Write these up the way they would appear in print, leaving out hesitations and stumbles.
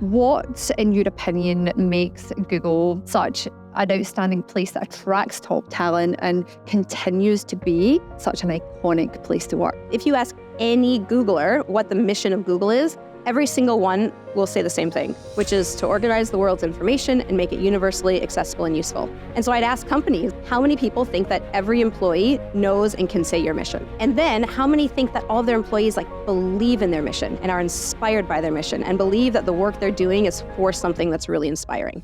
What, in your opinion, makes Google such an outstanding place that attracts top talent and continues to be such an iconic place to work? If you ask any Googler what the mission of Google is, every single one will say the same thing, which is to organize the world's information and make it universally accessible and useful. And so I'd ask companies, how many people think that every employee knows and can say your mission? And then how many think that all of their employees believe in their mission and are inspired by their mission and believe that the work they're doing is for something that's really inspiring?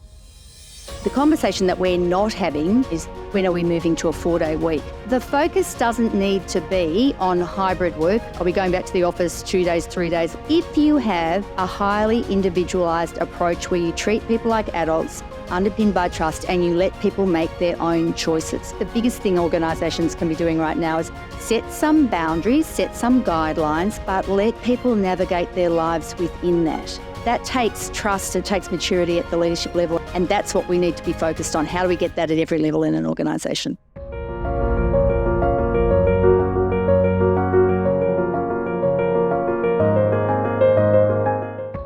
The conversation that we're not having is, when are we moving to a 4-day week? The focus doesn't need to be on hybrid work. Are we going back to the office 2 days, 3 days? If you have a highly individualised approach where you treat people like adults, underpinned by trust, and you let people make their own choices. The biggest thing organisations can be doing right now is set some boundaries, set some guidelines, but let people navigate their lives within that. That takes trust, it takes maturity at the leadership level, and that's what we need to be focused on. How do we get that at every level in an organisation?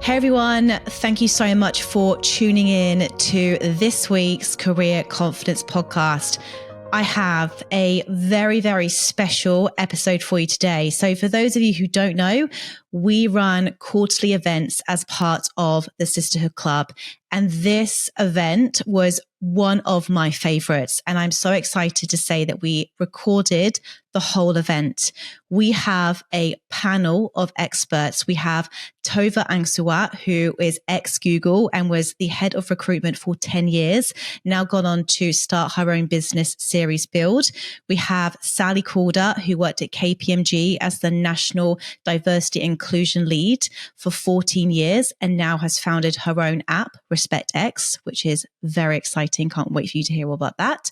Hey everyone, thank you so much for tuning in to this week's Career Confidence Podcast. I have a very, very special episode for you today. So for those of you who don't know, we run quarterly events as part of the Sisterhood Club. And this event was one of my favorites. And I'm so excited to say that we recorded the whole event. We have a panel of experts. We have Tova Angsuwat, who is ex-Google and was the head of recruitment for 10 years, now gone on to start her own business, Series Build. We have Sally Calder, who worked at KPMG as the National Diversity Inclusion Lead for 14 years and now has founded her own app, RespectX, which is very exciting. Can't wait for you to hear all about that.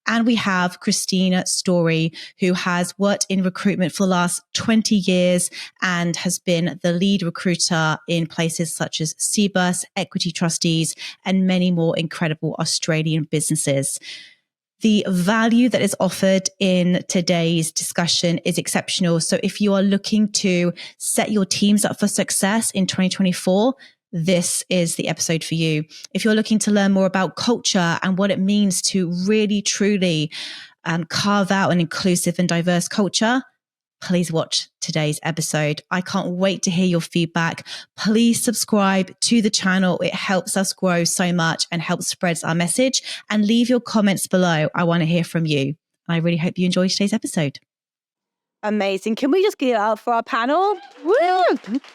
And we have Christina Storey, who has worked in recruitment for the last 20 years and has been the lead recruiter in places such as Cbus, Equity Trustees, and many more incredible Australian businesses. The value that is offered in today's discussion is exceptional. So if you are looking to set your teams up for success in 2024, this is the episode for you. If you're looking to learn more about culture and what it means to really, truly carve out an inclusive and diverse culture, please watch today's episode. I can't wait to hear your feedback. Please subscribe to the channel. It helps us grow so much and helps spread our message. And leave your comments below. I want to hear from you. I really hope you enjoy today's episode. Amazing. Can we just get out for our panel? Woo!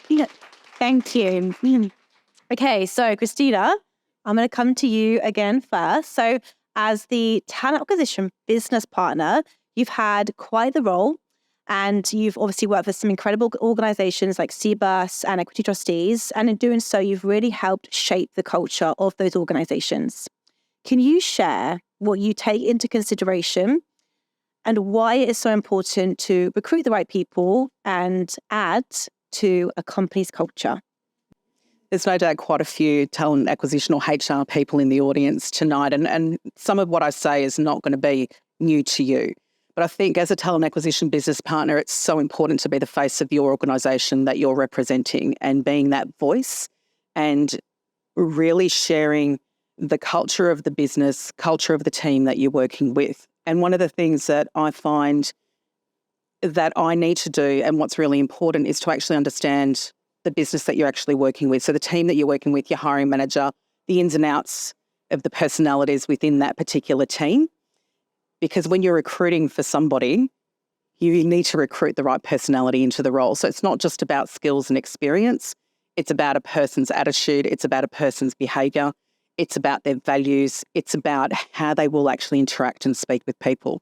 Yeah. Thank you. Okay, so Christina, I'm going to come to you again first. So as the talent acquisition business partner, you've had quite the role. And you've obviously worked with some incredible organizations like Cbus and Equity Trustees. And in doing so, you've really helped shape the culture of those organizations. Can you share what you take into consideration and why it is so important to recruit the right people and add to a company's culture? There's no doubt quite a few talent acquisition or HR people in the audience tonight. And some of what I say is not going to be new to you. But I think as a talent acquisition business partner, it's so important to be the face of your organisation that you're representing and being that voice and really sharing the culture of the business, culture of the team that you're working with. And one of the things that I find that I need to do and what's really important is to actually understand the business that you're actually working with. So the team that you're working with, your hiring manager, the ins and outs of the personalities within that particular team. Because when you're recruiting for somebody, you need to recruit the right personality into the role. So it's not just about skills and experience. It's about a person's attitude. It's about a person's behaviour. It's about their values. It's about how they will actually interact and speak with people.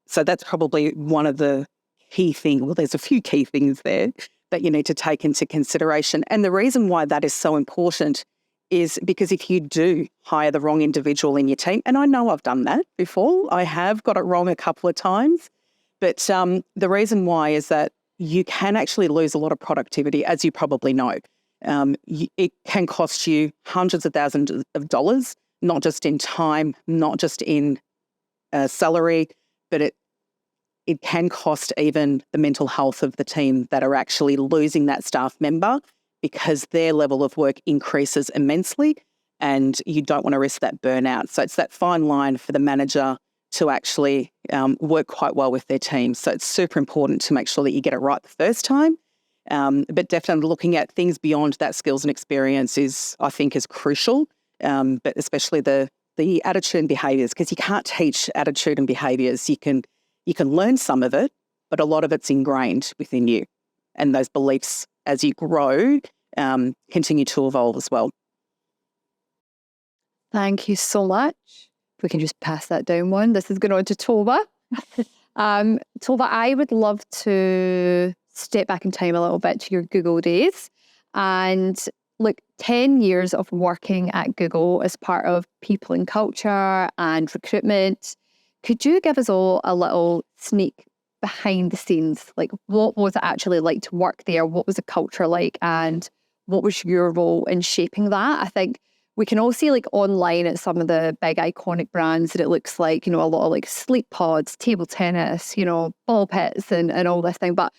So that's probably one of the key things. Well, there's a few key things there that you need to take into consideration. And the reason why that is so important is because if you do hire the wrong individual in your team, and I know I've done that before, I have got it wrong a couple of times, but the reason why is that you can actually lose a lot of productivity, as you probably know. It can cost you hundreds of thousands of dollars, not just in time, not just in salary, but it can cost even the mental health of the team that are actually losing that staff member because their level of work increases immensely and you don't want to risk that burnout. So it's that fine line for the manager to actually work quite well with their team. So it's super important to make sure that you get it right the first time. But definitely looking at things beyond that skills and experience I think is crucial, but especially the attitude and behaviours, because you can't teach attitude and behaviours. You can learn some of it, but a lot of it's ingrained within you. And those beliefs, as you grow, continue to evolve as well. Thank you so much. If we can just pass that down one. This is going on to Tova. Tova, I would love to step back in time a little bit to your Google days. And look, 10 years of working at Google as part of people and culture and recruitment. Could you give us all a little sneak behind the scenes? Like, what was it actually like to work there? What was the culture like? And what was your role in shaping that? I think we can all see like online at some of the big iconic brands that it looks like, a lot of like sleep pods, table tennis, ball pits and all this thing. But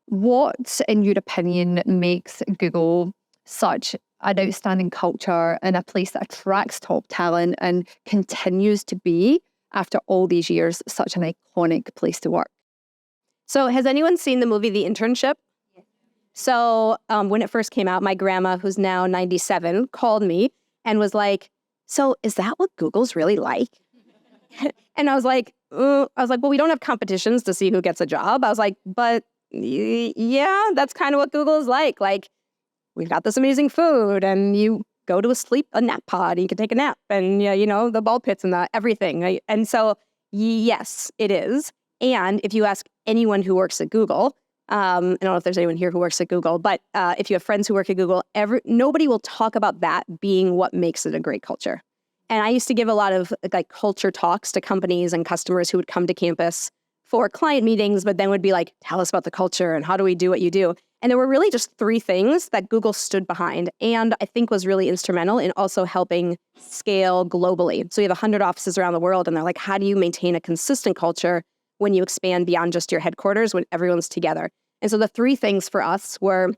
what, in your opinion, makes Google such an outstanding culture and a place that attracts top talent and continues to be, after all these years, such an iconic place to work? So has anyone seen the movie The Internship? Yes. So when it first came out, my grandma, who's now 97, called me and was like, so is that what Google's really like? And I was like, well, we don't have competitions to see who gets a job. I was like, but yeah, that's kind of what Google is like. Like, we've got this amazing food and you go to a nap pod and you can take a nap and, the ball pits and everything. Right? And so, yes, it is. And if you ask anyone who works at Google, I don't know if there's anyone here who works at Google, but if you have friends who work at Google, nobody will talk about that being what makes it a great culture. And I used to give a lot of like culture talks to companies and customers who would come to campus for client meetings, but then would be like, tell us about the culture and how do we do what you do? And there were really just 3 things that Google stood behind and I think was really instrumental in also helping scale globally. So you have 100 offices around the world and they're like, how do you maintain a consistent culture when you expand beyond just your headquarters, when everyone's together? And so the 3 things for us were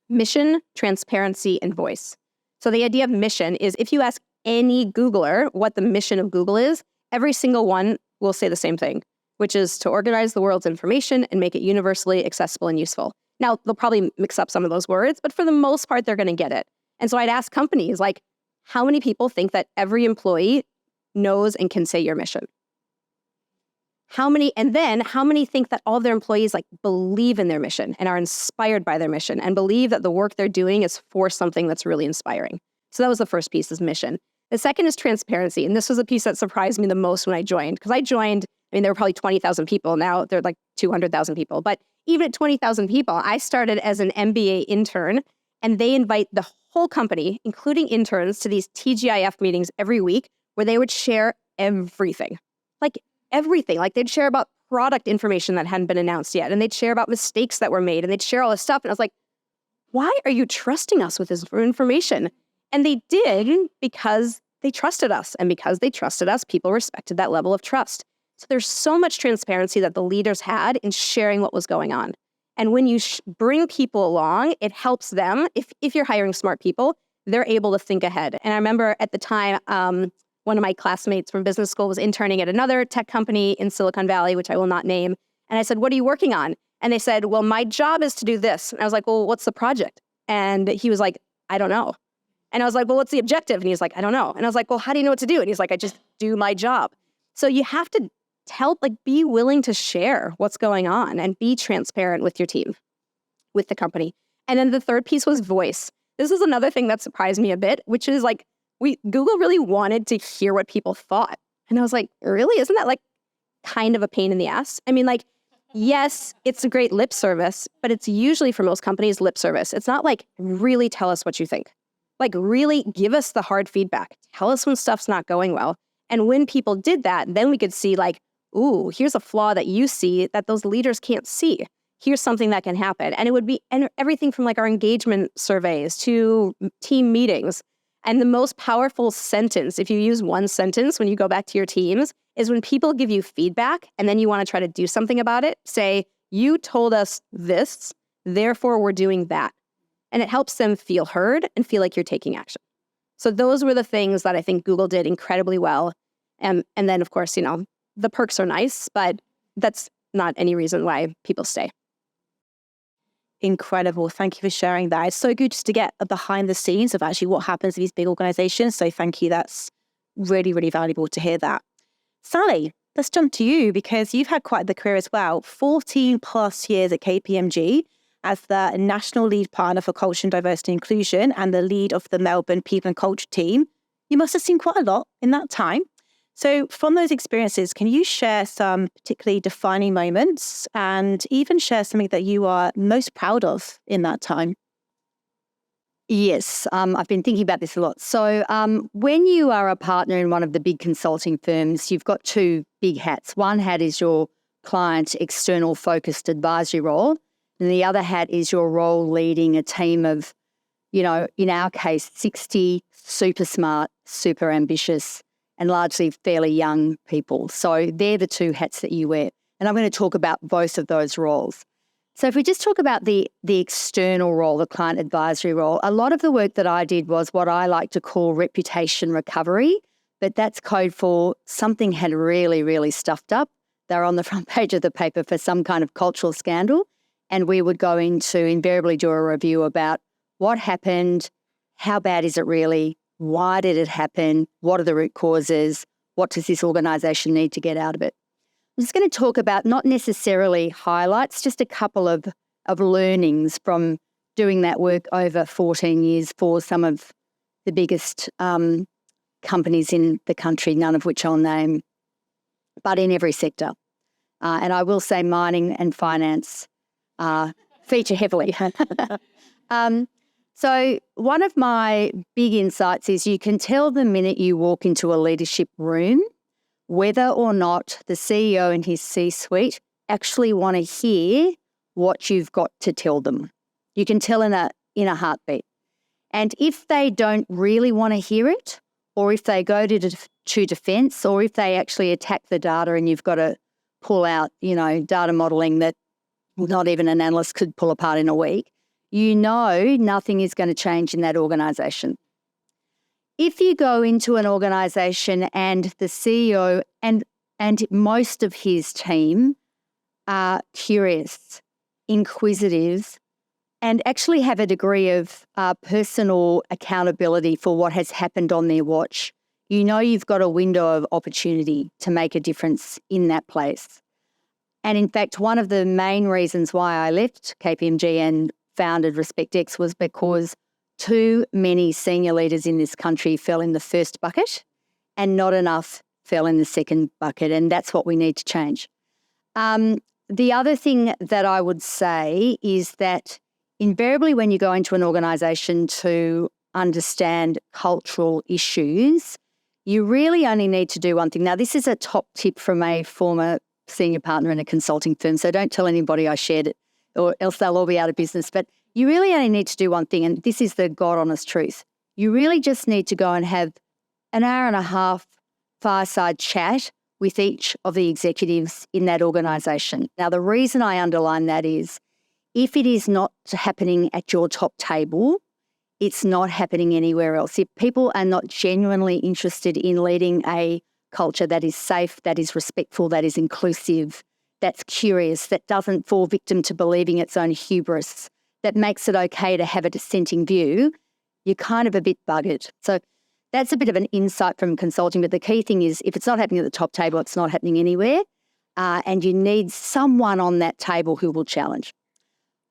mission, transparency, and voice. So the idea of mission is if you ask any Googler what the mission of Google is, every single one will say the same thing, which is to organize the world's information and make it universally accessible and useful. Now, they'll probably mix up some of those words, but for the most part, they're going to get it. And so I'd ask companies, like, how many people think that every employee knows and can say your mission? How many think that all of their employees like believe in their mission and are inspired by their mission and believe that the work they're doing is for something that's really inspiring? So that was the first piece, is mission. The second is transparency. And this was a piece that surprised me the most when I joined, because there were probably 20,000 people. Now they're like 200,000 people. But even at 20,000 people, I started as an MBA intern, and they invite the whole company, including interns, to these TGIF meetings every week where they would share everything. Like everything. Like they'd share about product information that hadn't been announced yet, and they'd share about mistakes that were made, and they'd share all this stuff. And I was like, why are you trusting us with this information? And they did because they trusted us. And because they trusted us, people respected that level of trust. So there's so much transparency that the leaders had in sharing what was going on. And when you bring people along, it helps them. If you're hiring smart people, they're able to think ahead. And I remember at the time, one of my classmates from business school was interning at another tech company in Silicon Valley, which I will not name. And I said, what are you working on? And they said, well, my job is to do this. And I was like, well, what's the project? And he was like, I don't know. And I was like, well, what's the objective? And he's like, I don't know. And I was like, well, how do you know what to do? And he's like, I just do my job. So you have to be willing to share what's going on and be transparent with your team, with the company. And then the third piece was voice. This is another thing that surprised me a bit, which is like, Google really wanted to hear what people thought. And I was like, really? Isn't that like kind of a pain in the ass? I mean, like, yes, it's a great lip service, but it's usually for most companies lip service. It's not like, really tell us what you think. Like, really give us the hard feedback. Tell us when stuff's not going well. And when people did that, then we could see like, ooh, here's a flaw that you see that those leaders can't see. Here's something that can happen. And it would be everything from like our engagement surveys to team meetings. And the most powerful sentence, if you use one sentence when you go back to your teams, is when people give you feedback and then you want to try to do something about it, say, you told us this, therefore we're doing that. and it helps them feel heard and feel like you're taking action. So those were the things that I think Google did incredibly well. And then, of course, the perks are nice, but that's not any reason why people stay. Incredible. Thank you for sharing that. It's so good just to get a behind the scenes of actually what happens in these big organizations. So thank you. That's really, really valuable to hear that. Sally, let's jump to you because you've had quite the career as well. 14 plus years at KPMG as the National Lead Partner for Culture and Diversity and Inclusion and the lead of the Melbourne People and Culture team. You must have seen quite a lot in that time. So from those experiences, can you share some particularly defining moments and even share something that you are most proud of in that time? Yes, I've been thinking about this a lot. So when you are a partner in one of the big consulting firms, you've got two big hats. One hat is your client external focused advisory role, and the other hat is your role leading a team of, in our case, 60 super smart, super ambitious, and largely fairly young people. So they're the two hats that you wear. And I'm going to talk about both of those roles. So if we just talk about the external role, the client advisory role, a lot of the work that I did was what I like to call reputation recovery, but that's code for something had really, really stuffed up. They're on the front page of the paper for some kind of cultural scandal. And we would go into invariably do a review about what happened, how bad is it really, why did it happen, what are the root causes, what does this organisation need to get out of it. I'm just going to talk about not necessarily highlights, just a couple of learnings from doing that work over 14 years for some of the biggest companies in the country, none of which I'll name, but in every sector. And I will say mining and finance feature heavily. So one of my big insights is you can tell the minute you walk into a leadership room whether or not the CEO and his C-suite actually want to hear what you've got to tell them. You can tell in a heartbeat. And if they don't really want to hear it, or if they go to defense, or if they actually attack the data and you've got to pull out, data modeling that not even an analyst could pull apart in a week, nothing is going to change in that organisation. If you go into an organisation and the CEO and most of his team are curious, inquisitive, and actually have a degree of personal accountability for what has happened on their watch, you've got a window of opportunity to make a difference in that place. And in fact, one of the main reasons why I left KPMG and founded RespectX was because too many senior leaders in this country fell in the first bucket and not enough fell in the second bucket. And that's what we need to change. The other thing that I would say is that invariably when you go into an organisation to understand cultural issues, you really only need to do one thing. Now, this is a top tip from a former senior partner in a consulting firm, so don't tell anybody I shared it or else they'll all be out of business. But you really only need to do one thing, and this is the God honest truth. You really just need to go and have an hour and a half fireside chat with each of the executives in that organisation. Now, the reason I underline that is if it is not happening at your top table, it's not happening anywhere else. If people are not genuinely interested in leading a culture that is safe, that is respectful, that is inclusive, that's curious, that doesn't fall victim to believing its own hubris, that makes it okay to have a dissenting view, you're kind of a bit buggered. So that's a bit of an insight from consulting. But the key thing is if it's not happening at the top table, it's not happening anywhere. And you need someone on that table who will challenge.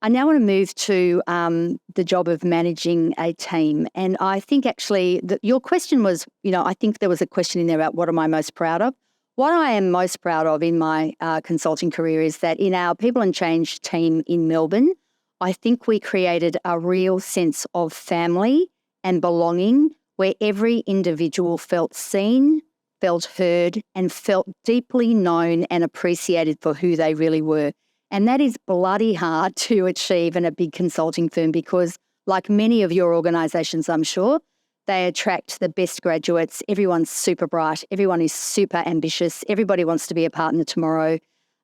I now want to move to the job of managing a team. And I think actually your question was, I think there was a question in there about what am I most proud of? What I am most proud of in my consulting career is that in our People and Change team in Melbourne, I think we created a real sense of family and belonging where every individual felt seen, felt heard, and felt deeply known and appreciated for who they really were. And that is bloody hard to achieve in a big consulting firm because, like many of your organisations, I'm sure, they attract the best graduates. Everyone's super bright. Everyone is super ambitious. Everybody wants to be a partner tomorrow.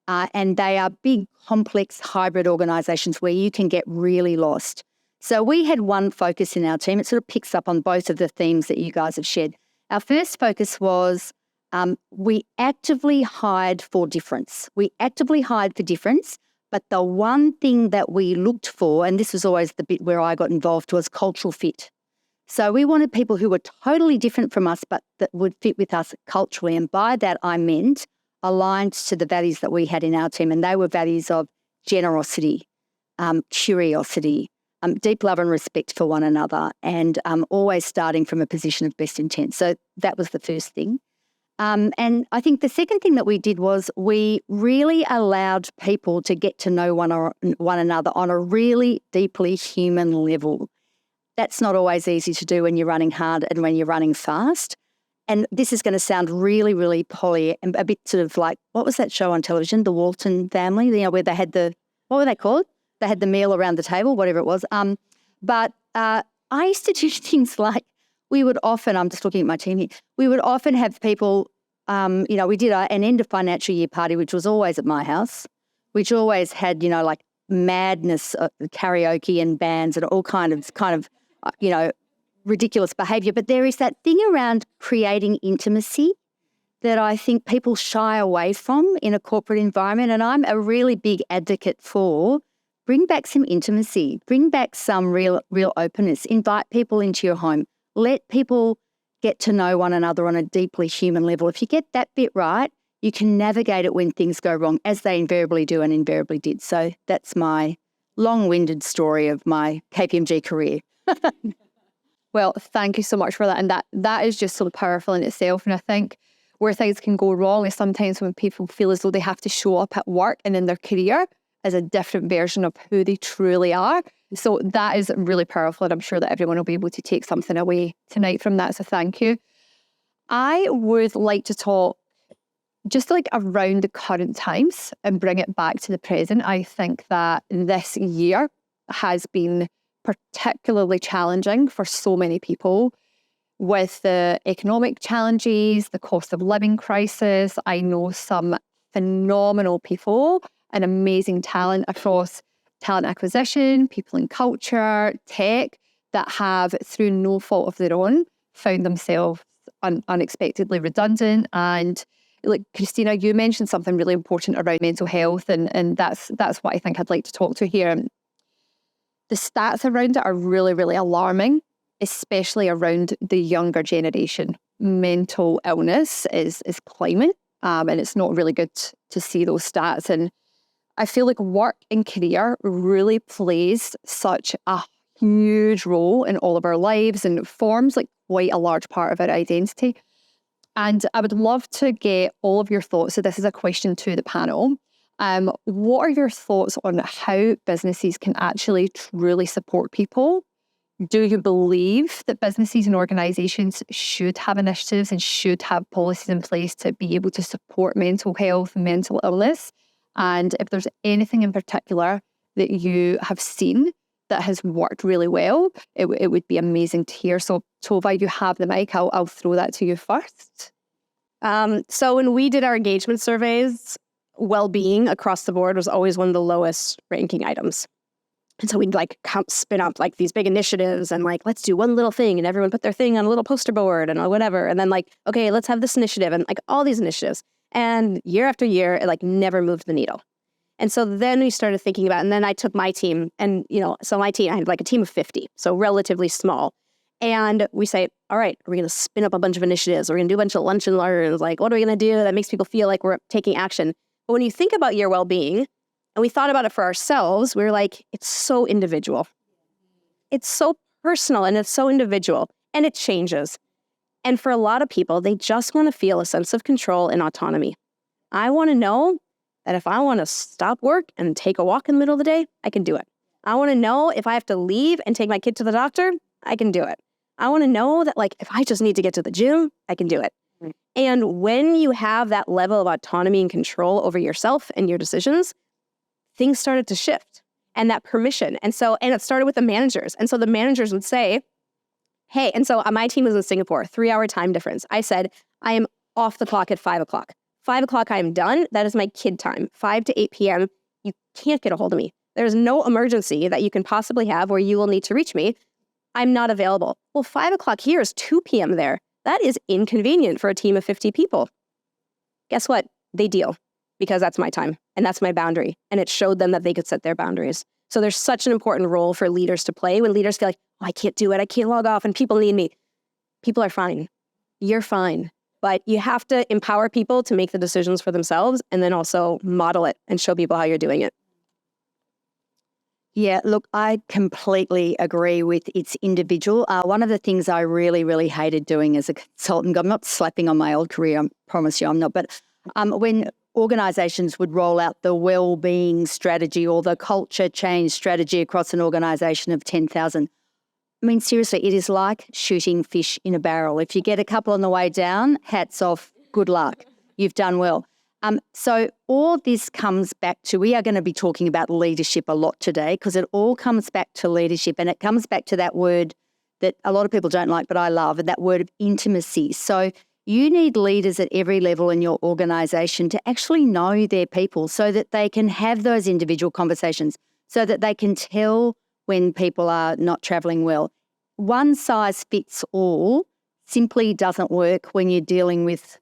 And they are big, complex, hybrid organisations where you can get really lost. So we had one focus in our team. It sort of picks up on both of the themes that you guys have shared. Our first focus was we actively hired for difference. We actively hired for difference, but the one thing that we looked for, and this was always the bit where I got involved, was cultural fit. So we wanted people who were totally different from us, but that would fit with us culturally. And by that, I meant aligned to the values that we had in our team. And they were values of generosity, curiosity, deep love and respect for one another, and always starting from a position of best intent. So that was the first thing. And I think the second thing that we did was we really allowed people to get to know one another on a really deeply human level. That's not always easy to do when you're running hard and when you're running fast. And this is going to sound really, really poly and a bit sort of like, what was that show on television, The Walton Family, you know, where they had what were they called? They had the meal around the table, whatever it was. But I used to do things like we would often, I'm just looking at my team here, we would often have people, we did an end of financial year party, which was always at my house, which always had, like madness, karaoke and bands and all kind of ridiculous behaviour. But there is that thing around creating intimacy that I think people shy away from in a corporate environment. And I'm a really big advocate for bring back some intimacy, bring back some real openness, invite people into your home, let people get to know one another on a deeply human level. If you get that bit right, you can navigate it when things go wrong, as they invariably do and invariably did. So that's my long-winded story of my KPMG career. Well, thank you so much for that. And that is just so powerful in itself. And I think where things can go wrong is sometimes when people feel as though they have to show up at work and in their career as a different version of who they truly are. So that is really powerful. And I'm sure that everyone will be able to take something away tonight from that. So thank you. I would like to talk just like around the current times and bring it back to the present. I think that this year has been particularly challenging for so many people with the economic challenges, the cost of living crisis. I know some phenomenal people and amazing talent across talent acquisition, people in culture, tech, that have, through no fault of their own, found themselves unexpectedly redundant. And like Christina, you mentioned something really important around mental health, and that's what I think I'd like to talk to here. The stats around it are really, really alarming, especially around the younger generation. Mental illness is climbing, and it's not really good to see those stats. And I feel like work and career really plays such a huge role in all of our lives and forms like quite a large part of our identity. And I would love to get all of your thoughts. So this is a question to the panel. What are your thoughts on how businesses can actually truly support people? Do you believe that businesses and organisations should have initiatives and should have policies in place to be able to support mental health and mental illness? And if there's anything in particular that you have seen that has worked really well, it would be amazing to hear. So Tova, you have the mic. I'll throw that to you first. So when we did our engagement surveys, well-being across the board was always one of the lowest ranking items. And so we'd spin up like these big initiatives and like, let's do one little thing, and everyone put their thing on a little poster board and whatever. And then like, okay, let's have this initiative and like all these initiatives. And year after year, it like never moved the needle. And so then we started thinking about, and then I took my team and, so my team, I had like a team of 50, so relatively small. And we say, all right, we're going to spin up a bunch of initiatives. We're going to do a bunch of lunch and learns. Like, what are we going to do that makes people feel like we're taking action? But when you think about your well-being, and we thought about it for ourselves, we were like, it's so individual. It's so personal and it's so individual, and it changes. And for a lot of people, they just want to feel a sense of control and autonomy. I want to know that if I want to stop work and take a walk in the middle of the day, I can do it. I want to know if I have to leave and take my kid to the doctor, I can do it. I want to know that like if I just need to get to the gym, I can do it. And when you have that level of autonomy and control over yourself and your decisions, things started to shift, and that permission. And it started with the managers. And so the managers would say, hey, and so my team was in Singapore, 3-hour time difference. I said, I am off the clock at 5 o'clock. 5 o'clock, I am done. That is my kid time. 5 to 8 p.m., you can't get a hold of me. There's no emergency that you can possibly have where you will need to reach me. I'm not available. Well, 5 o'clock here is 2 p.m. there. That is inconvenient for a team of 50 people. Guess what? They deal because that's my time and that's my boundary. And it showed them that they could set their boundaries. So there's such an important role for leaders to play when leaders feel like, oh, I can't do it. I can't log off and people need me. People are fine. You're fine. But you have to empower people to make the decisions for themselves and then also model it and show people how you're doing it. Yeah, look, I completely agree with it's individual. One of the things I really, really hated doing as a consultant, I'm not slapping on my old career, I promise you I'm not, but when organisations would roll out the well-being strategy or the culture change strategy across an organisation of 10,000, I mean, seriously, it is like shooting fish in a barrel. If you get a couple on the way down, hats off, good luck. You've done well. So all this comes back to, we are going to be talking about leadership a lot today because it all comes back to leadership, and it comes back to that word that a lot of people don't like but I love, and that word of intimacy. So you need leaders at every level in your organisation to actually know their people so that they can have those individual conversations, so that they can tell when people are not travelling well. One size fits all simply doesn't work when you're dealing with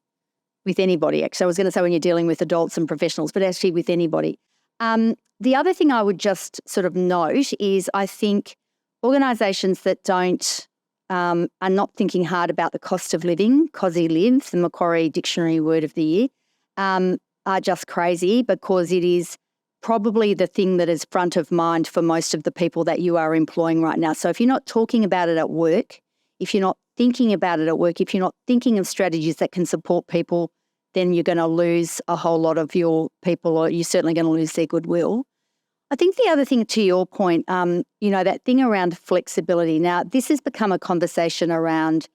anybody. Actually, I was going to say when you're dealing with adults and professionals, but actually with anybody. The other thing I would just sort of note is I think organisations that are not thinking hard about the cost of living, cosy live, the Macquarie Dictionary word of the year, are just crazy because it is probably the thing that is front of mind for most of the people that you are employing right now. So if you're not talking about it at work, if you're not thinking about it at work, if you're not thinking of strategies that can support people, then you're going to lose a whole lot of your people, or you're certainly going to lose their goodwill. I think the other thing, to your point, that thing around flexibility. Now, this has become a conversation around,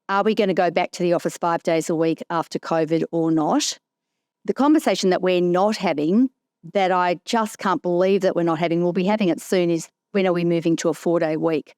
are we going to go back to the office 5 days a week after COVID or not? The conversation that we're not having, that I just can't believe that we're not having, we'll be having it soon, is when are we moving to a 4-day week?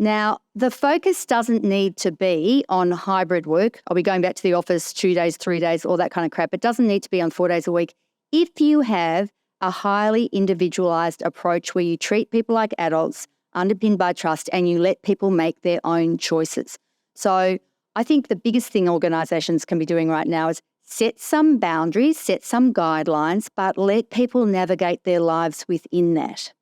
Now, the focus doesn't need to be on hybrid work. Are we going back to the office 2 days, 3 days, all that kind of crap? It doesn't need to be on 4 days a week. If you have a highly individualised approach where you treat people like adults, underpinned by trust, and you let people make their own choices. So I think the biggest thing organisations can be doing right now is set some boundaries, set some guidelines, but let people navigate their lives within that.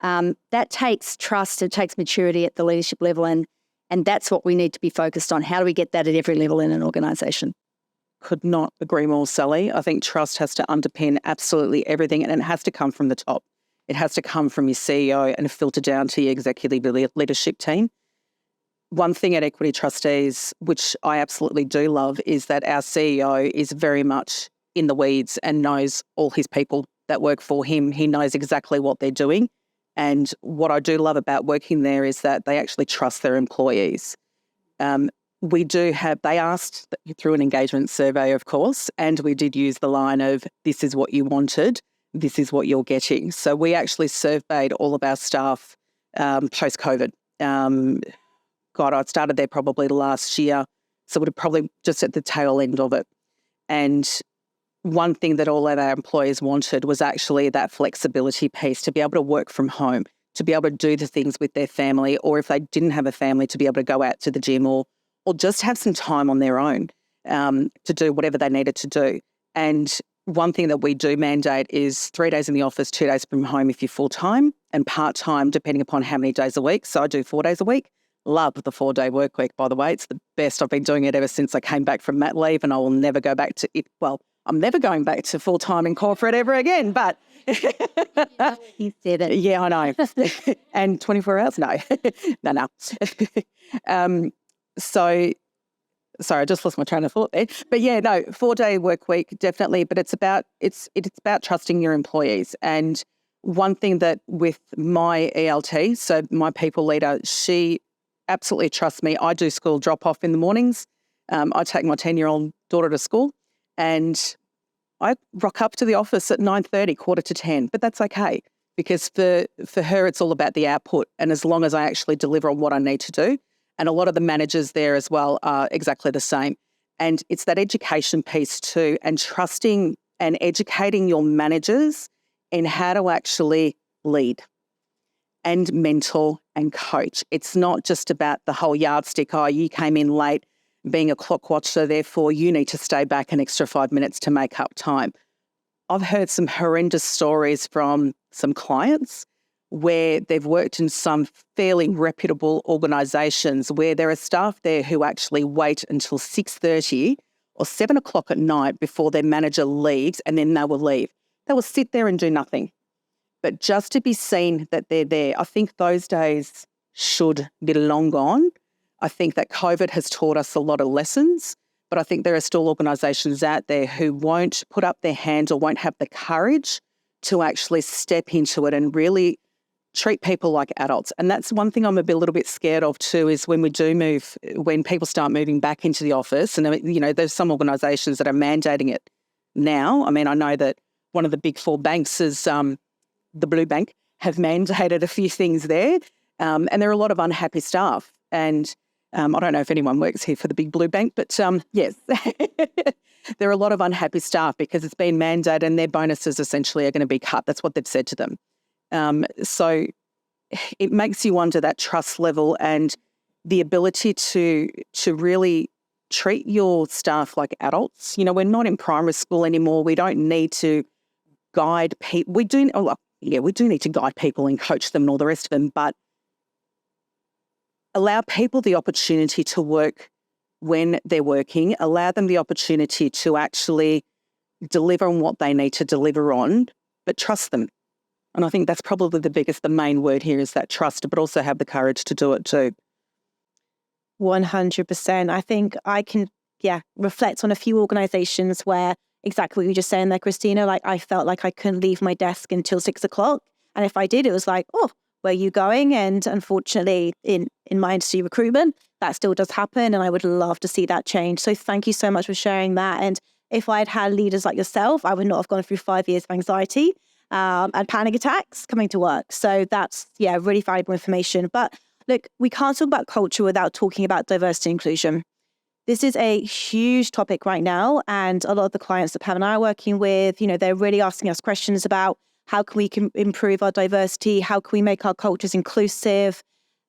That takes trust, it takes maturity at the leadership level, and that's what we need to be focused on. How do we get that at every level in an organisation? Could not agree more, Sally. I think trust has to underpin absolutely everything, and it has to come from the top. It has to come from your CEO and filter down to your executive leadership team. One thing at Equity Trustees, which I absolutely do love, is that our CEO is very much in the weeds and knows all his people that work for him. He knows exactly what they're doing. And what I do love about working there is that they actually trust their employees. They asked through an engagement survey, of course, and we did use the line of, this is what you wanted, this is what you're getting. So we actually surveyed all of our staff post-COVID. I started there probably last year, so we're probably just at the tail end of it. And one thing that all of our employees wanted was actually that flexibility piece, to be able to work from home, to be able to do the things with their family, or if they didn't have a family, to be able to go out to the gym or just have some time on their own to do whatever they needed to do. And one thing that we do mandate is 3 days in the office, 2 days from home if you're full-time, and part-time depending upon how many days a week. So I do 4 days a week. Love the 4-day work week, by the way. It's the best. I've been doing it ever since I came back from mat leave, and I will never go back to it. Well, I'm never going back to full-time in corporate ever again, but... He said it. Yeah, I know. And 24 hours? No. No. Sorry, I just lost my train of thought there. But yeah, no, 4-day work week, definitely. But it's about trusting your employees. And one thing that with my ELT, so my people leader, she absolutely trusts me. I do school drop-off in the mornings. I take my 10-year-old daughter to school, and I rock up to the office at 9:30, 9:45, but that's okay, because for her it's all about the output, and as long as I actually deliver on what I need to do. And a lot of the managers there as well are exactly the same. And it's that education piece too, and trusting and educating your managers in how to actually lead and mentor and coach. It's not just about the whole yardstick, oh, you came in late, being a clock watcher, therefore you need to stay back an extra 5 minutes to make up time. I've heard some horrendous stories from some clients where they've worked in some fairly reputable organisations where there are staff there who actually wait until 6:30 or 7 o'clock at night before their manager leaves, and then they will leave. They will sit there and do nothing. But just to be seen that they're there, I think those days should be long gone. I think that COVID has taught us a lot of lessons, but I think there are still organisations out there who won't put up their hand or won't have the courage to actually step into it and really treat people like adults. And that's one thing I'm a little bit scared of too, is when we do move, when people start moving back into the office, and you know, there's some organisations that are mandating it now. I mean, I know that one of the big four banks is the Blue Bank have mandated a few things there, and there are a lot of unhappy staff. And I don't know if anyone works here for the big Blue Bank, but yes, there are a lot of unhappy staff because it's been mandated and their bonuses essentially are going to be cut. That's what they've said to them. So it makes you wonder that trust level and the ability to really treat your staff like adults. You know, we're not in primary school anymore. We don't need to guide people. We do need to guide people and coach them and all the rest of them, but allow people the opportunity to work when they're working, allow them the opportunity to actually deliver on what they need to deliver on, but trust them. And I think that's probably the main word here is that trust, but also have the courage to do it too. 100%. I think I can, reflect on a few organisations where exactly what you were just saying there, Christina, like I felt like I couldn't leave my desk until 6 o'clock. And if I did, it was like, oh, where are you going? And unfortunately, in my industry, recruitment, that still does happen. And I would love to see that change. So thank you so much for sharing that. And if I'd had leaders like yourself, I would not have gone through 5 years of anxiety and panic attacks coming to work. So that's, really valuable information. But look, we can't talk about culture without talking about diversity and inclusion. This is a huge topic right now. And a lot of the clients that Pam and I are working with, they're really asking us questions about how can we improve our diversity? How can we make our cultures inclusive?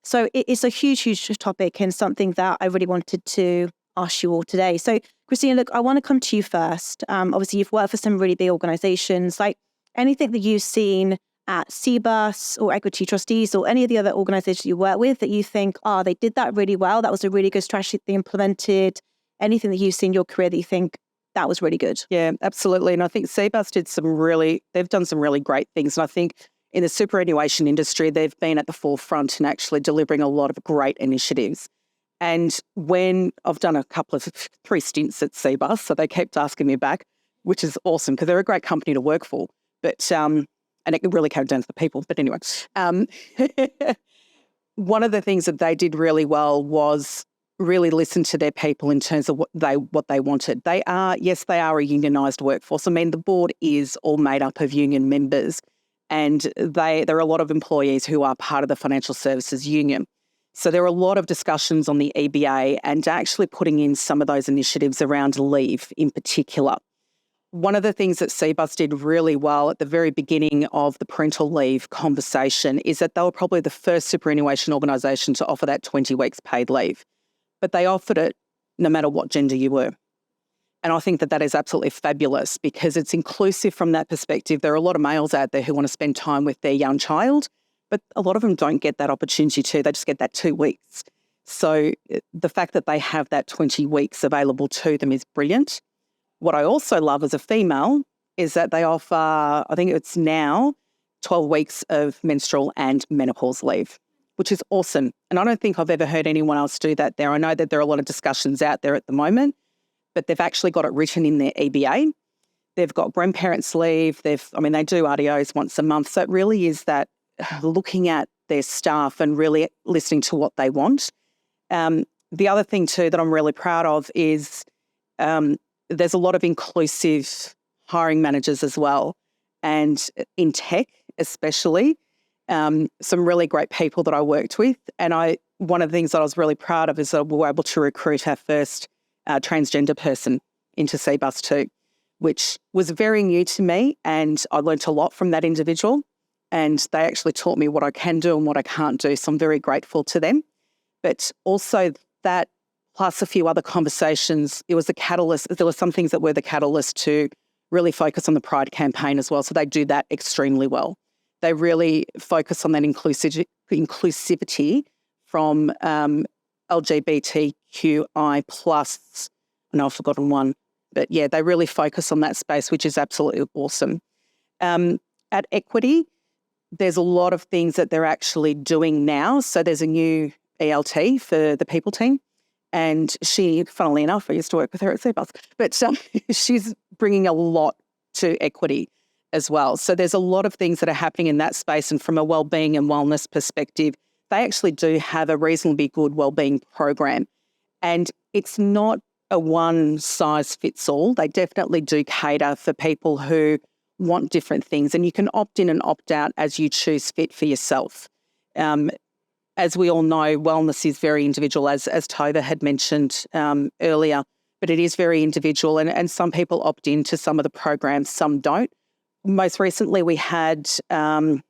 So it's a huge, huge topic and something that I really wanted to ask you all today. So Christina, look, I want to come to you first. Obviously, you've worked for some really big organizations. Like anything that you've seen at CBUS or Equity Trustees or any of the other organizations you work with that you think, they did that really well. That was a really good strategy they implemented. Anything that you've seen in your career that you think that was really good? Yeah, absolutely. And I think CBUS they've done some really great things. And I think in the superannuation industry, they've been at the forefront in actually delivering a lot of great initiatives. And when I've done 3 stints at CBUS, so they kept asking me back, which is awesome because they're a great company to work for. But and it really came down to the people. But anyway, one of the things that they did really well was really listen to their people in terms of what they wanted. They are a unionised workforce. I mean, the board is all made up of union members, and there are a lot of employees who are part of the financial services union. So there are a lot of discussions on the EBA and actually putting in some of those initiatives around leave in particular. One of the things that CBUS did really well at the very beginning of the parental leave conversation is that they were probably the first superannuation organisation to offer that 20 weeks paid leave. But they offered it no matter what gender you were. And I think that is absolutely fabulous because it's inclusive from that perspective. There are a lot of males out there who want to spend time with their young child, but a lot of them don't get that opportunity to. They just get that 2 weeks. So the fact that they have that 20 weeks available to them is brilliant. What I also love as a female is that they offer, I think it's now 12 weeks of menstrual and menopause leave, which is awesome. And I don't think I've ever heard anyone else do that there. I know that there are a lot of discussions out there at the moment, but they've actually got it written in their EBA. They've got grandparents leave. They do RDOs once a month. So it really is that looking at their staff and really listening to what they want. The other thing too that I'm really proud of is there's a lot of inclusive hiring managers as well. And in tech especially, some really great people that I worked with. And one of the things that I was really proud of is that we were able to recruit our first transgender person into CBUS too, which was very new to me. And I learnt a lot from that individual. and they actually taught me what I can do and what I can't do. So I'm very grateful to them. But also that, plus a few other conversations, it was the catalyst. There were some things that were the catalyst to really focus on the Pride campaign as well. So they do that extremely well. They really focus on that inclusivity from LGBTQI plus. I know I've forgotten one, but yeah, they really focus on that space, which is absolutely awesome. At Equity, there's a lot of things that they're actually doing now. So there's a new ELT for the people team. And she, funnily enough, I used to work with her at Seabus, but she's bringing a lot to Equity as well. So there's a lot of things that are happening in that space. And from a wellbeing and wellness perspective, they actually do have a reasonably good wellbeing program. And it's not a one-size-fits-all. They definitely do cater for people who want different things. And you can opt in and opt out as you choose fit for yourself. As we all know, wellness is very individual, as Tova had mentioned earlier, but it is very individual. And some people opt into some of the programs, some don't. Most recently, we had, what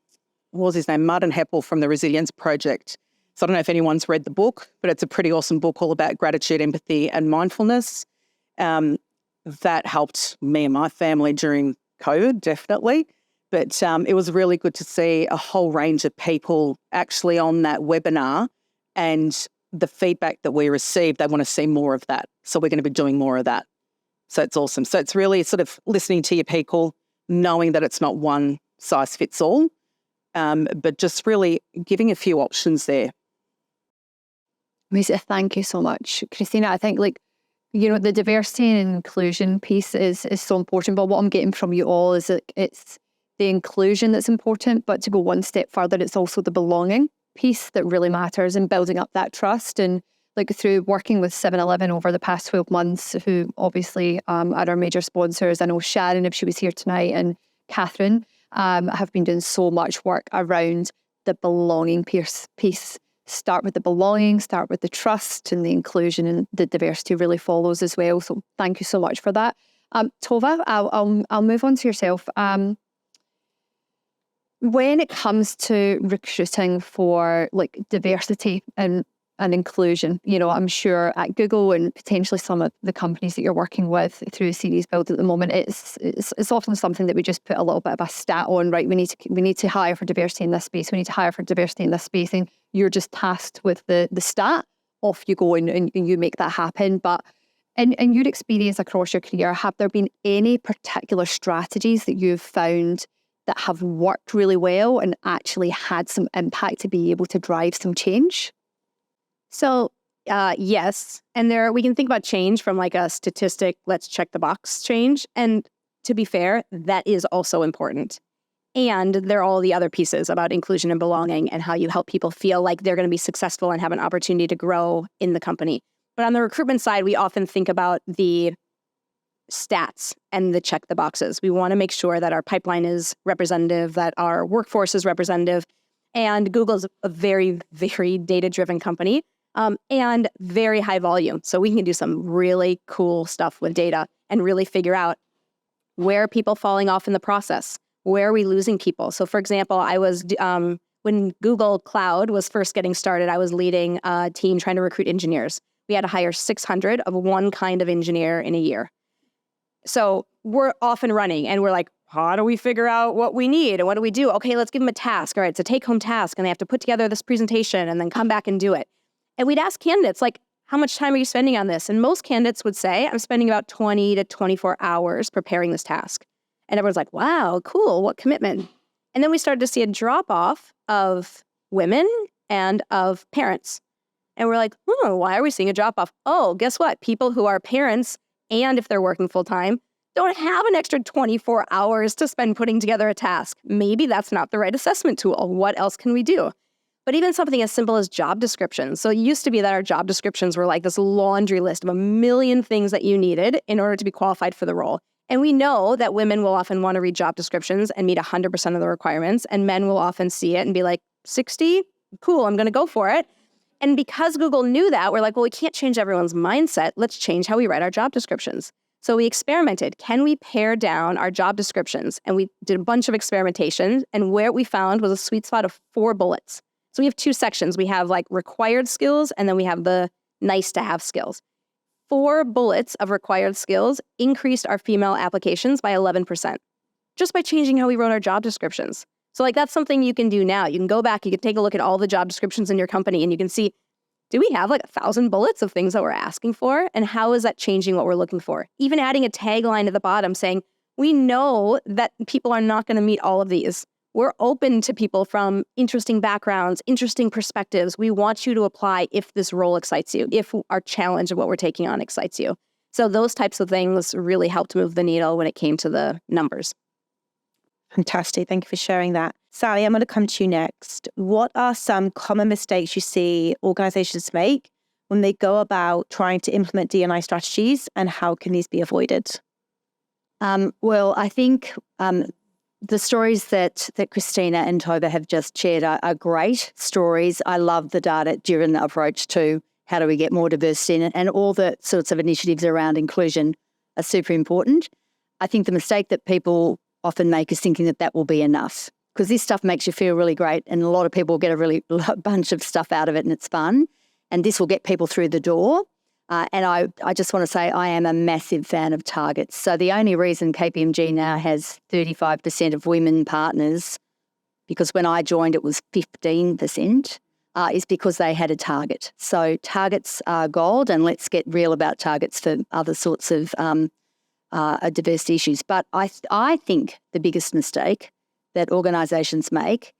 was his name, Martin Heppel from the Resilience Project. So I don't know if anyone's read the book, but it's a pretty awesome book all about gratitude, empathy and mindfulness. That helped me and my family during COVID, definitely. But it was really good to see a whole range of people actually on that webinar, and the feedback that we received, they want to see more of that. So we're going to be doing more of that. So it's awesome. So it's really sort of listening to your people, knowing that it's not one size fits all, but just really giving a few options there. Lisa, thank you so much. Christina, I think the diversity and inclusion piece is so important, but what I'm getting from you all is that it's the inclusion that's important, but to go one step further, it's also the belonging piece that really matters and building up that trust. And through working with 7-Eleven over the past 12 months, who obviously are our major sponsors. I know Sharon, if she was here tonight, and Catherine have been doing so much work around the belonging piece. Start with the belonging, start with the trust, and the inclusion and the diversity really follows as well. So thank you so much for that. Tova, I'll move on to yourself. When it comes to recruiting for diversity and inclusion, I'm sure at Google and potentially some of the companies that you're working with through Series Build at the moment, it's often something that we just put a little bit of a stat on, right? We need to hire for diversity in this space. We need to hire for diversity in this space, and you're just tasked with the stat. Off you go and you make that happen. But in your experience across your career, have there been any particular strategies that you've found that have worked really well and actually had some impact to be able to drive some change? So yes, and we can think about change from a statistic, let's check the box change. And to be fair, that is also important. And there are all the other pieces about inclusion and belonging and how you help people feel like they're going to be successful and have an opportunity to grow in the company. But on the recruitment side, we often think about the stats and the check the boxes. We want to make sure that our pipeline is representative, that our workforce is representative. And Google's a very, very data-driven company. And very high volume. So we can do some really cool stuff with data and really figure out where are people falling off in the process? Where are we losing people? So for example, I was, when Google Cloud was first getting started, I was leading a team trying to recruit engineers. We had to hire 600 of one kind of engineer in a year. So we're off and running and we're like, how do we figure out what we need? And what do we do? Okay, let's give them a task. All right, it's a take-home task and they have to put together this presentation and then come back and do it. And we'd ask candidates, how much time are you spending on this? And most candidates would say, I'm spending about 20 to 24 hours preparing this task. And everyone's like, wow, cool, what commitment. And then we started to see a drop-off of women and of parents. And we're like, why are we seeing a drop-off? Oh, guess what? People who are parents, and if they're working full-time, don't have an extra 24 hours to spend putting together a task. Maybe that's not the right assessment tool. What else can we do? But even something as simple as job descriptions. So it used to be that our job descriptions were like this laundry list of a million things that you needed in order to be qualified for the role. And we know that women will often want to read job descriptions and meet 100% of the requirements, and men will often see it and be like, 60? Cool, I'm going to go for it. And because Google knew that, we're like, well, we can't change everyone's mindset. Let's change how we write our job descriptions. So we experimented. Can we pare down our job descriptions? And we did a bunch of experimentation. And where we found was a sweet spot of 4 bullets. So we have 2 sections. We have like required skills, and then we have the nice to have skills. 4 bullets of required skills increased our female applications by 11%, just by changing how we wrote our job descriptions. So like that's something you can do now. You can go back, you can take a look at all the job descriptions in your company, and you can see, do we have like 1,000 bullets of things that we're asking for? And how is that changing what we're looking for? Even adding a tagline at the bottom saying, we know that people are not going to meet all of these. We're open to people from interesting backgrounds, interesting perspectives. We want you to apply if this role excites you, if our challenge of what we're taking on excites you. So those types of things really helped move the needle when it came to the numbers. Fantastic. Thank you for sharing that. Sally, I'm going to come to you next. What are some common mistakes you see organizations make when they go about trying to implement D&I strategies, and how can these be avoided? Well, I think the stories that Christina and Tova have just shared are great stories. I love the data-driven approach to how do we get more diversity in it, and all the sorts of initiatives around inclusion are super important. I think the mistake that people often make is thinking that that will be enough, because this stuff makes you feel really great, and a lot of people get a bunch of stuff out of it, and it's fun, and this will get people through the door. And I just want to say I am a massive fan of targets. So the only reason KPMG now has 35% of women partners, because when I joined it was 15%, is because they had a target. So targets are gold, and let's get real about targets for other sorts of diversity issues. But I think the biggest mistake that organisations make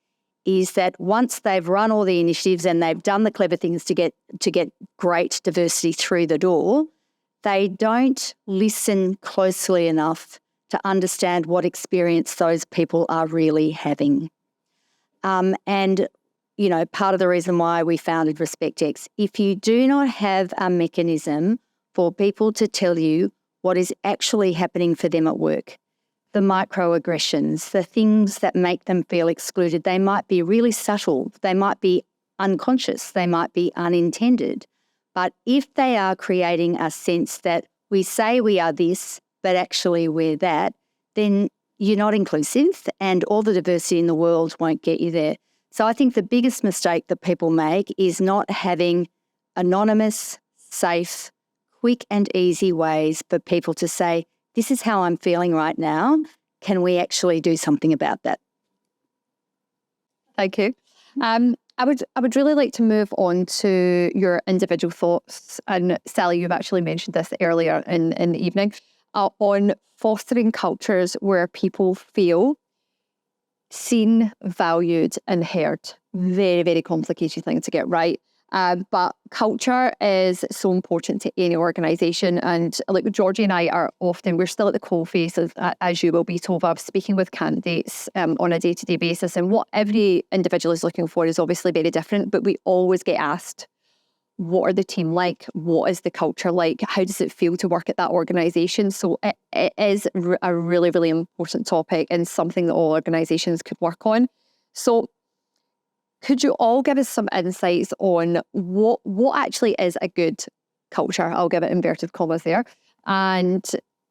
is that once they've run all the initiatives and they've done the clever things to get great diversity through the door, they don't listen closely enough to understand what experience those people are really having. And, you know, part of the reason why we founded RespectX, if you do not have a mechanism for people to tell you what is actually happening for them at work, the microaggressions, the things that make them feel excluded, they might be really subtle, they might be unconscious, they might be unintended. But if they are creating a sense that we say we are this, but actually we're that, then you're not inclusive, and all the diversity in the world won't get you there. So I think the biggest mistake that people make is not having anonymous, safe, quick and easy ways for people to say, this is how I'm feeling right now. Can we actually do something about that? Thank you. I would really like to move on to your individual thoughts. And Sally, you've actually mentioned this earlier in the evening, on fostering cultures where people feel seen, valued and heard. Very, very complicated thing to get right. But culture is so important to any organisation. And like Georgie and I are often, we're still at the coalface, as you will be, Tova, speaking with candidates on a day-to-day basis. And what every individual is looking for is obviously very different, but we always get asked, what are the team like? What is the culture like? How does it feel to work at that organisation? So it is a really, really important topic and something that all organisations could work on. So could you all give us some insights on what actually is a good culture? I'll give it inverted commas there. And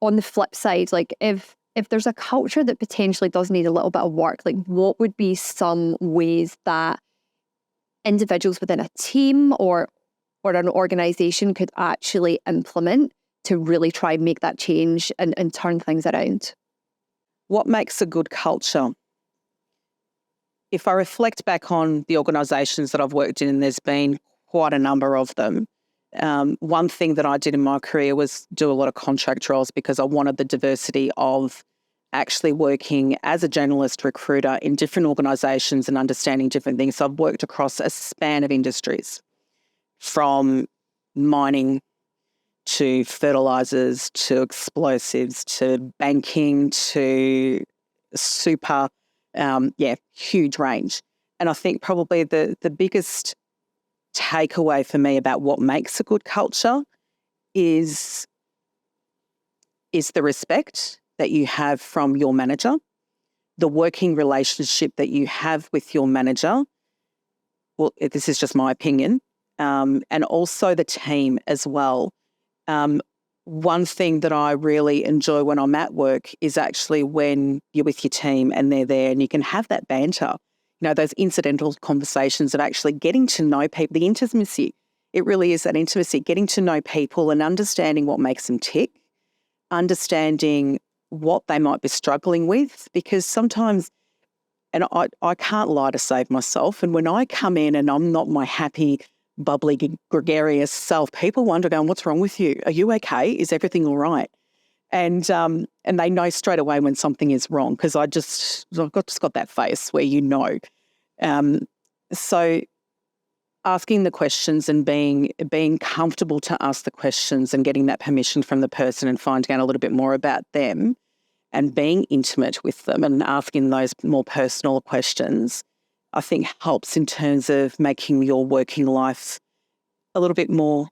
on the flip side, like if there's a culture that potentially does need a little bit of work, like what would be some ways that individuals within a team or an organisation could actually implement to really try and make that change and turn things around? What makes a good culture? If I reflect back on the organisations that I've worked in, and there's been quite a number of them, one thing that I did in my career was do a lot of contract roles because I wanted the diversity of actually working as a generalist recruiter in different organisations and understanding different things. So I've worked across a span of industries, from mining to fertilisers to explosives to banking to super. Huge range. And I think probably the biggest takeaway for me about what makes a good culture is the respect that you have from your manager, the working relationship that you have with your manager. Well, this is just my opinion, and also the team as well. one thing that I really enjoy when I'm at work is actually when you're with your team and they're there and you can have that banter, those incidental conversations of actually getting to know people, the intimacy. It really is that intimacy, getting to know people and understanding what makes them tick, understanding what they might be struggling with, because sometimes, and I can't lie to save myself, and when I come in and I'm not my happy, bubbly, gregarious self, people wonder, going, what's wrong with you? Are you okay? Is everything all right? And they know straight away when something is wrong, because I've just got that face where So asking the questions and being comfortable to ask the questions and getting that permission from the person and finding out a little bit more about them and being intimate with them and asking those more personal questions, I think helps in terms of making your working life a little bit more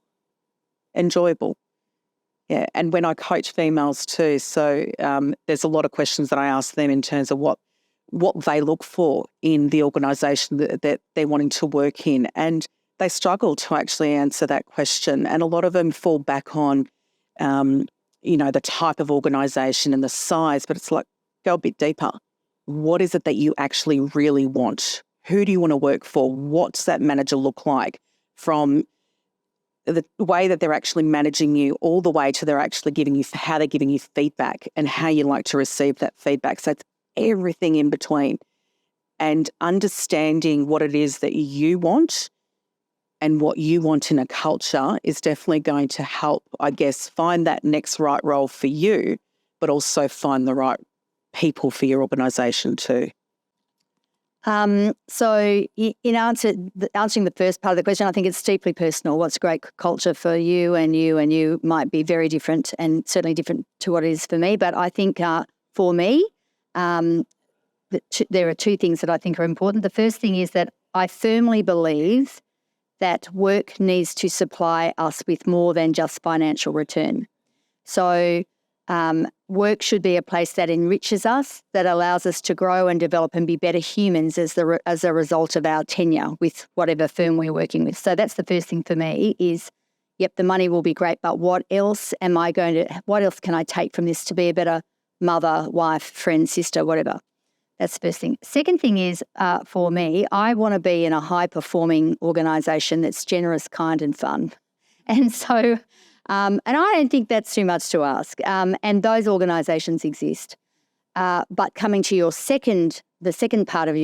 enjoyable. Yeah, and when I coach females too, so there's a lot of questions that I ask them in terms of what they look for in the organisation that they're wanting to work in, and they struggle to actually answer that question. And a lot of them fall back on, the type of organisation and the size, but it's like, go a bit deeper. What is it that you actually really want? Who do you want to work for? What's that manager look like, from the way that they're actually managing you all the way to how they're giving you feedback and how you like to receive that feedback. So it's everything in between, and understanding what it is that you want and what you want in a culture is definitely going to help, I guess, find that next right role for you, but also find the right people for your organisation too. So in answering the first part of the question, I think it's deeply personal. What's great culture for you and you might be very different, and certainly different to what it is for me. But I think for me, there are two things that I think are important. The first thing is that I firmly believe that work needs to supply us with more than just financial return. So work should be a place that enriches us, that allows us to grow and develop and be better humans as a result of our tenure with whatever firm we're working with. So that's the first thing for me is, yep, the money will be great, but what else can I take from this to be a better mother, wife, friend, sister, whatever? That's the first thing. Second thing is, for me, I want to be in a high-performing organisation that's generous, kind and fun. And so, and I don't think that's too much to ask. And those organisations exist. But coming to the second part of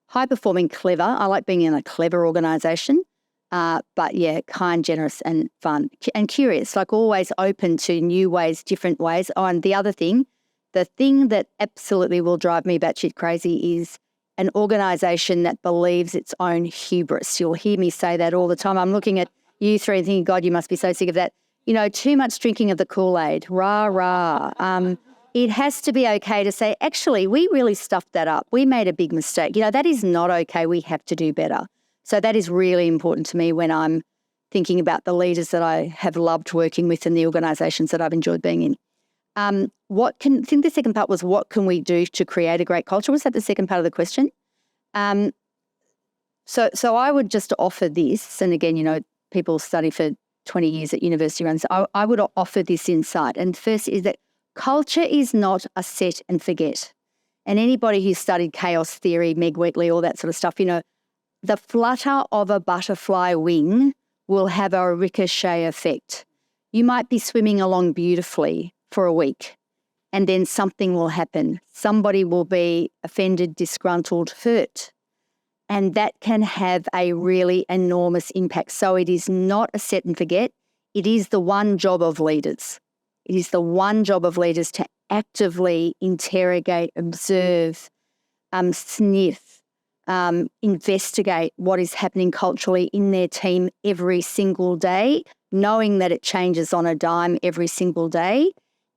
high-performing, clever. I like being in a clever organisation. But yeah, kind, generous and fun and curious, like always open to new ways, different ways. Oh, and the other thing, the thing that absolutely will drive me batshit crazy is an organisation that believes its own hubris. You'll hear me say that all the time. I'm looking at you three and thinking, God, you must be so sick of that. Too much drinking of the Kool-Aid, rah, rah. It has to be okay to say, actually, we really stuffed that up. We made a big mistake. That is not okay. We have to do better. So that is really important to me when I'm thinking about the leaders that I have loved working with and the organisations that I've enjoyed being in. I think the second part was, what can we do to create a great culture? Was that the second part of the question? So I would just offer this, and again, people study for 20 years at university runs. I would offer this insight. And first is that culture is not a set and forget. And anybody who's studied chaos theory, Meg Wheatley, all that sort of stuff, the flutter of a butterfly wing will have a ricochet effect. You might be swimming along beautifully for a week, and then something will happen. Somebody will be offended, disgruntled, hurt. And that can have a really enormous impact. So it is not a set and forget. It is the one job of leaders. It is the one job of leaders to actively interrogate, observe, sniff, investigate what is happening culturally in their team every single day, knowing that it changes on a dime every single day.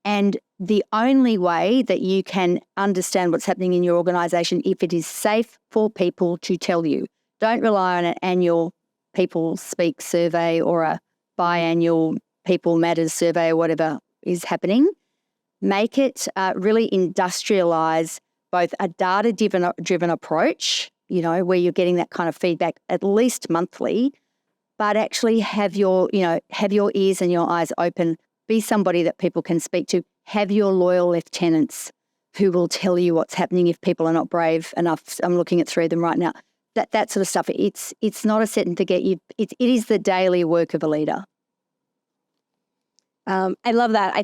And the only way that you can understand what's happening in your organisation, if it is safe for people to tell you. Don't rely on an annual People Speak survey or a biannual People Matters survey or whatever is happening. Make it really industrialise both a data-driven approach, where you're getting that kind of feedback at least monthly, but actually have your ears and your eyes open Be somebody that people can speak to. Have your loyal lieutenants who will tell you what's happening if people are not brave enough. I'm looking at 3 of them right now. That sort of stuff. It's not a set and forget. It is the daily work of a leader. I love that.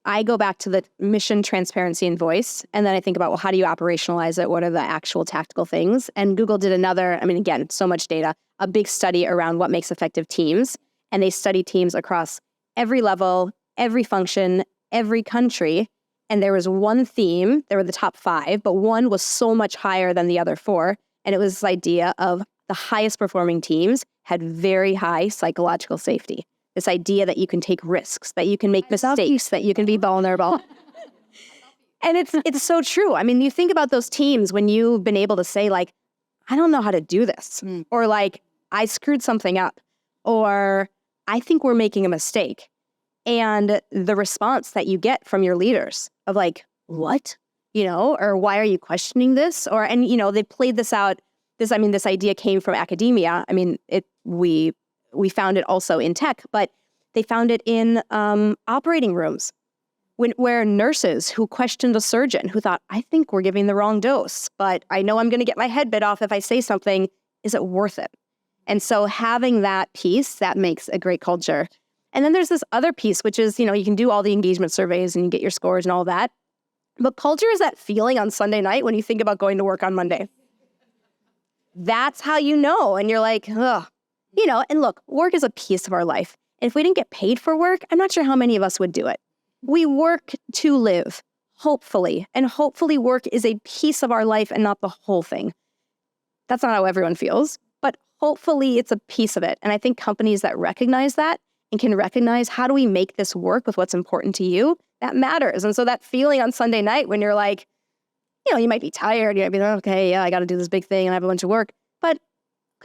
I go back to the mission, transparency, and voice. And then I think about, well, how do you operationalize it? What are the actual tactical things? And Google did another, again, so much data, a big study around what makes effective teams. And they study teams across every level, every function, every country. And there was one theme, there were the top 5, but one was so much higher than the other 4. And it was this idea of the highest performing teams had very high psychological safety. This idea that you can take risks, that you can make mistakes, that you can be vulnerable. And it's so true. You think about those teams when you've been able to say, like, I don't know how to do this, or like, I screwed something up, or I think we're making a mistake. And the response that you get from your leaders of like, what? Or why are you questioning this? Or, they played this out. This idea came from academia. We found it also in tech, but they found it in operating rooms where nurses who questioned a surgeon who thought, I think we're giving the wrong dose, but I know I'm going to get my head bit off if I say something. Is it worth it? And so having that piece, that makes a great culture. And then there's this other piece, which is, you can do all the engagement surveys and you get your scores and all that. But culture is that feeling on Sunday night when you think about going to work on Monday. That's how you know. And you're like, ugh. And look, work is a piece of our life. And if we didn't get paid for work, I'm not sure how many of us would do it. We work to live, hopefully. And hopefully work is a piece of our life and not the whole thing. That's not how everyone feels, but hopefully it's a piece of it. And I think companies that recognize that and can recognize, how do we make this work with what's important to you, that matters. And so that feeling on Sunday night when you're like, you might be tired, you might be like, okay, yeah, I got to do this big thing and I have a bunch of work. But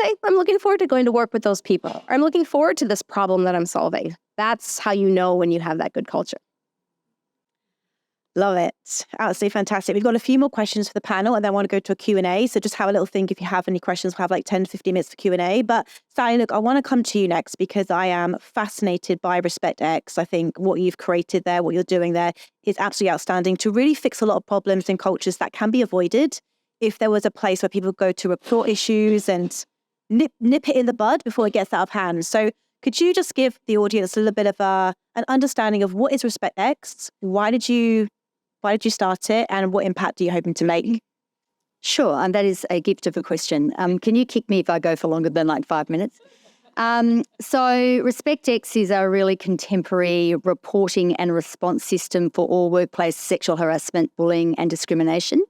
okay, I'm looking forward to going to work with those people. Or I'm looking forward to this problem that I'm solving. That's how you know when you have that good culture. Love it. Absolutely fantastic. We've got a few more questions for the panel and then I want to go to a Q&A. So just have a little think if you have any questions. We'll have like 10 to 15 minutes for Q&A. But Sally, look, I want to come to you next because I am fascinated by RespectX. I think what you've created there, what you're doing there is absolutely outstanding to really fix a lot of problems in cultures that can be avoided if there was a place where people go to report issues and nip it in the bud before it gets out of hand. So could you just give the audience a little bit of an understanding of what is RespectX? Why did you start it and what impact are you hoping to make? Sure, and that is a gift of a question. Can you kick me if I go for longer than like 5 minutes? So RespectX is a really contemporary reporting and response system for all workplace sexual harassment, bullying and discrimination.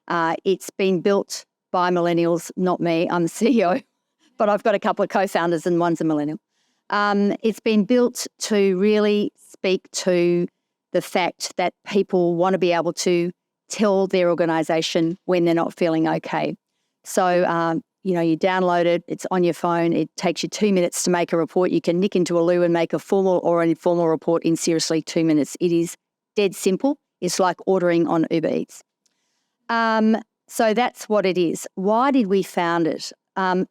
It's been built by millennials, not me. I'm the CEO, but I've got a couple of co-founders and one's a millennial. It's been built to really speak to the fact that people want to be able to tell their organisation when they're not feeling okay. So, you download it, it's on your phone, it takes you 2 minutes to make a report. You can nick into a loo and make a formal or an informal report in seriously 2 minutes. It is dead simple. It's like ordering on Uber Eats. So that's what it is. Why did we found it?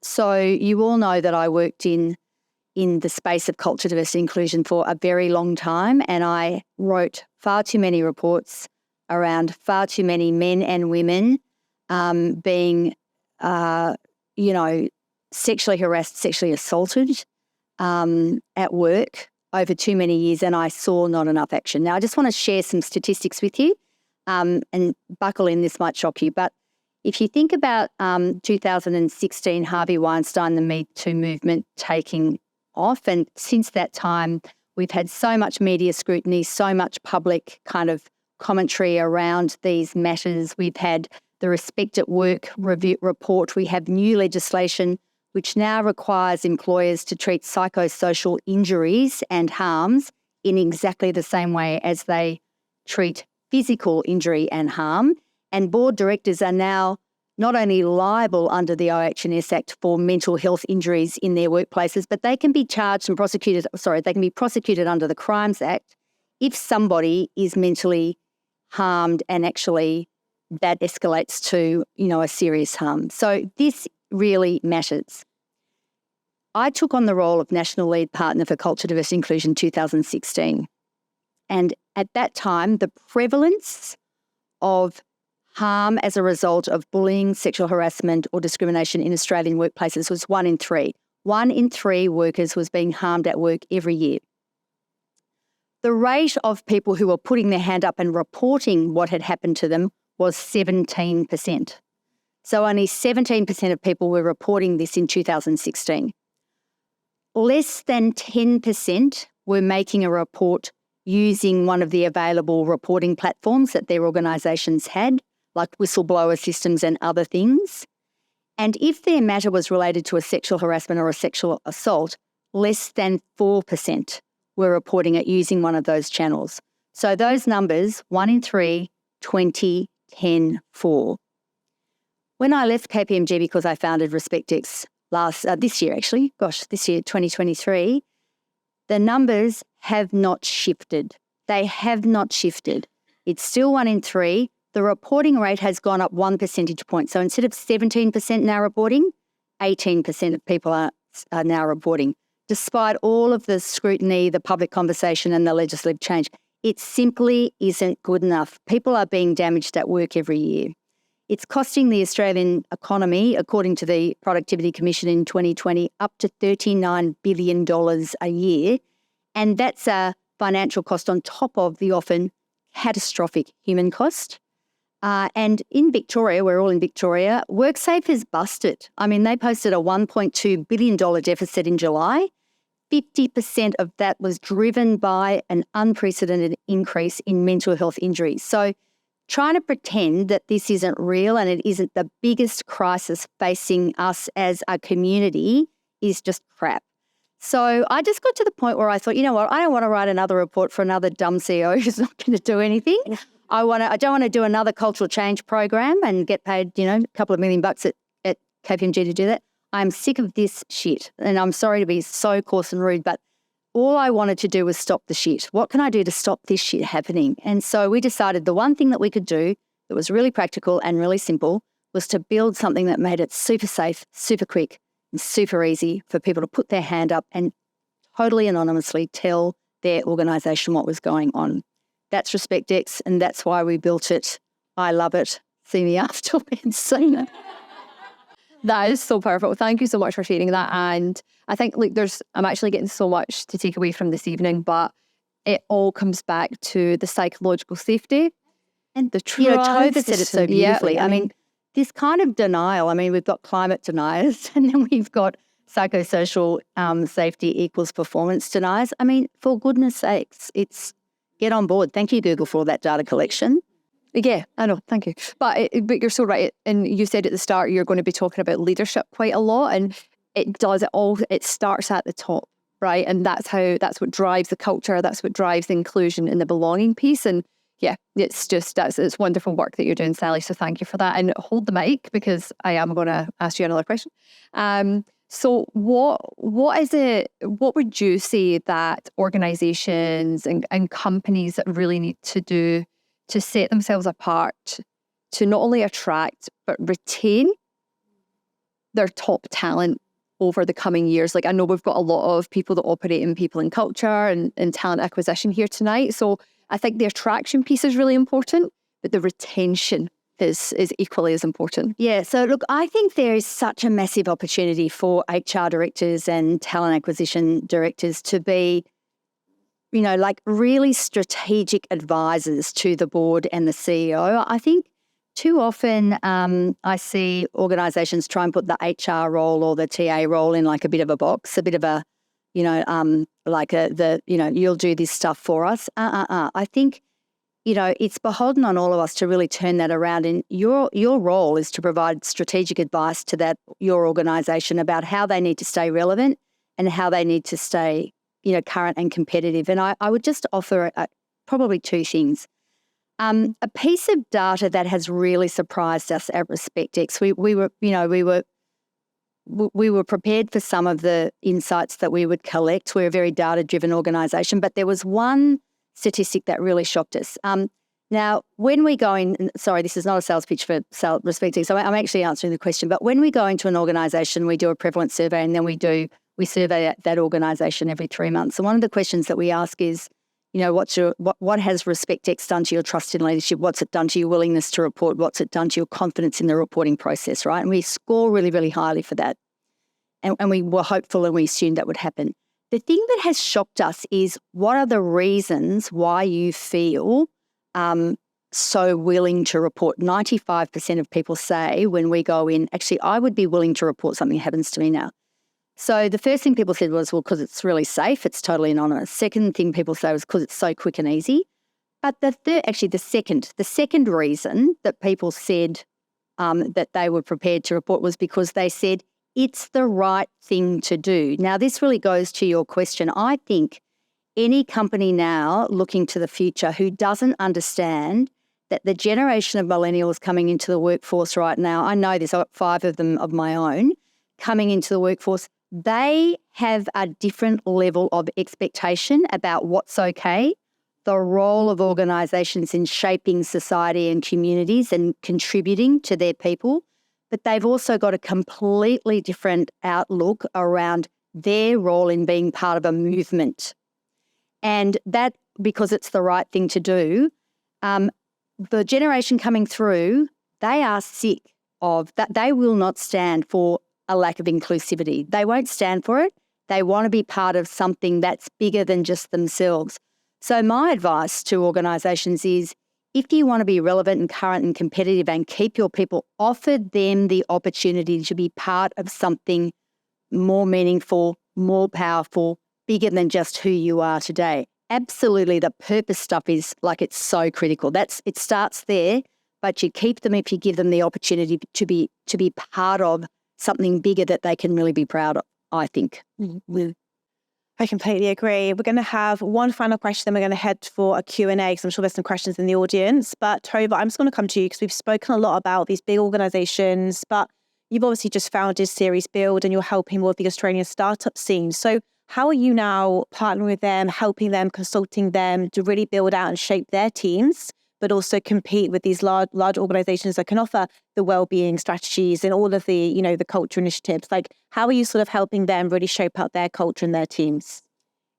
So you all know that I worked in the space of culture, diversity, inclusion for a very long time, and I wrote far too many reports around far too many men and women being, sexually harassed, sexually assaulted at work over too many years, and I saw not enough action. Now, I just want to share some statistics with you, and buckle in, this might shock you, but if you think about 2016, Harvey Weinstein, the Me Too movement taking off, and since that time, we've had so much media scrutiny, so much public kind of commentary around these matters. We've had the Respect at Work review report. We have new legislation which now requires employers to treat psychosocial injuries and harms in exactly the same way as they treat physical injury and harm. And board directors are now not only liable under the OH&S Act for mental health injuries in their workplaces, but they can be charged and prosecuted, they can be prosecuted under the Crimes Act if somebody is mentally harmed and actually that escalates to, a serious harm. So this really matters. I took on the role of National Lead Partner for Culture, Diversity and Inclusion in 2016. And at that time, the prevalence of harm as a result of bullying, sexual harassment or discrimination in Australian workplaces was 1 in 3. 1 in 3 workers was being harmed at work every year. The rate of people who were putting their hand up and reporting what had happened to them was 17%. So only 17% of people were reporting this in 2016. Less than 10% were making a report using one of the available reporting platforms that their organisations had, like whistleblower systems and other things. And if their matter was related to a sexual harassment or a sexual assault, less than 4% were reporting it using one of those channels. So those numbers, 1 in 3, 20, 10, 4. When I left KPMG because I founded RespectX this year, 2023, the numbers have not shifted. They have not shifted. It's still 1 in 3. The reporting rate has gone up 1 percentage point. So instead of 17% now reporting, 18% of people are now reporting. Despite all of the scrutiny, the public conversation and the legislative change, it simply isn't good enough. People are being damaged at work every year. It's costing the Australian economy, according to the Productivity Commission in 2020, up to $39 billion a year. And that's a financial cost on top of the often catastrophic human cost. And in Victoria, we're all in Victoria, WorkSafe is busted. I mean, they posted a $1.2 billion deficit in July. 50% of that was driven by an unprecedented increase in mental health injuries. So trying to pretend that this isn't real and it isn't the biggest crisis facing us as a community is just crap. So I just got to the point where I thought, you know what, I don't want to write another report for another dumb CEO who's not going to do anything. I don't want to do another cultural change program and get paid, a couple of $1 million at KPMG to do that. I'm sick of this shit. And I'm sorry to be so coarse and rude, but all I wanted to do was stop the shit. What can I do to stop this shit happening? And so we decided the one thing that we could do that was really practical and really simple was to build something that made it super safe, super quick, and super easy for people to put their hand up and totally anonymously tell their organisation what was going on. That's RespectX, and that's why we built it. I love it. See me afterwards. That is so powerful. Thank you so much for sharing that. And I think I'm actually getting so much to take away from this evening, but it all comes back to the psychological safety and the trust. Tova said it so beautifully. Yeah, I mean, this kind of denial, we've got climate deniers and then we've got psychosocial safety equals performance deniers. For goodness sakes, it's get on board. Thank you, Google, for all that data collection. Yeah, I know. Thank you. But you're so right. And you said at the start you're going to be talking about leadership quite a lot, and it starts at the top, right? And that's what drives the culture. That's what drives the inclusion and the belonging piece. And yeah, it's wonderful work that you're doing, Sally. So thank you for that. And hold the mic because I am going to ask you another question. So what would you say that organisations and companies that really need to do to set themselves apart to not only attract but retain their top talent over the coming years? I know we've got a lot of people that operate in people and culture and talent acquisition here tonight. So I think the attraction piece is really important, but the retention is equally as important. Yeah, so look, I think there is such a massive opportunity for HR directors and talent acquisition directors to be, really strategic advisors to the board and the CEO. I think too often I see organisations try and put the HR role or the TA role in a bit of a box, a bit of a, you'll do this stuff for us. I think, it's beholden on all of us to really turn that around. And your role is to provide strategic advice to your organisation about how they need to stay relevant and how they need to stay, current and competitive. And I would just offer probably two things. A piece of data that has really surprised us at RespectX. We were prepared for some of the insights that we would collect. We're a very data-driven organisation, but there was one statistic that really shocked us. Now, when we go in, sorry, this is not a sales pitch for RespectX, so I'm actually answering the question, but when we go into an organisation, we do a prevalence survey and then we do we survey that organisation every 3 months. And one of the questions that we ask is, what has RespectX done to your trust in leadership? What's it done to your willingness to report? What's it done to your confidence in the reporting process, right? And we score really, really highly for that. And we were hopeful and we assumed that would happen. The thing that has shocked us is, what are the reasons why you feel so willing to report? 95% of people say when we go in, actually, I would be willing to report something happens to me now. So the first thing people said was, well, because it's really safe, it's totally anonymous. Second thing people say was because it's so quick and easy. But the second reason that people said that they were prepared to report was because they said it's the right thing to do. Now, this really goes to your question. I think any company now looking to the future who doesn't understand that the generation of millennials coming into the workforce right now, I know there's 5 of them of my own coming into the workforce, they have a different level of expectation about what's okay, the role of organisations in shaping society and communities and contributing to their people, but they've also got a completely different outlook around their role in being part of a movement. And that, because it's the right thing to do, the generation coming through, they are sick of that. They will not stand for a lack of inclusivity. They won't stand for it. They want to be part of something that's bigger than just themselves. So my advice to organisations is, if you want to be relevant and current and competitive and keep your people, offer them the opportunity to be part of something more meaningful, more powerful, bigger than just who you are today. Absolutely, the purpose stuff is it's so critical. It starts there, but you keep them if you give them the opportunity to be part of something bigger that they can really be proud of, I think. I completely agree. We're going to have one final question, then we're going to head for a Q&A, because I'm sure there's some questions in the audience. But Tova, I'm just going to come to you because we've spoken a lot about these big organisations, but you've obviously just founded Series Build and you're helping with the Australian startup scene. So how are you now partnering with them, helping them, consulting them to really build out and shape their teams, but also compete with these large organizations that can offer the well-being strategies and all of the, the culture initiatives? How are you sort of helping them really shape out their culture and their teams?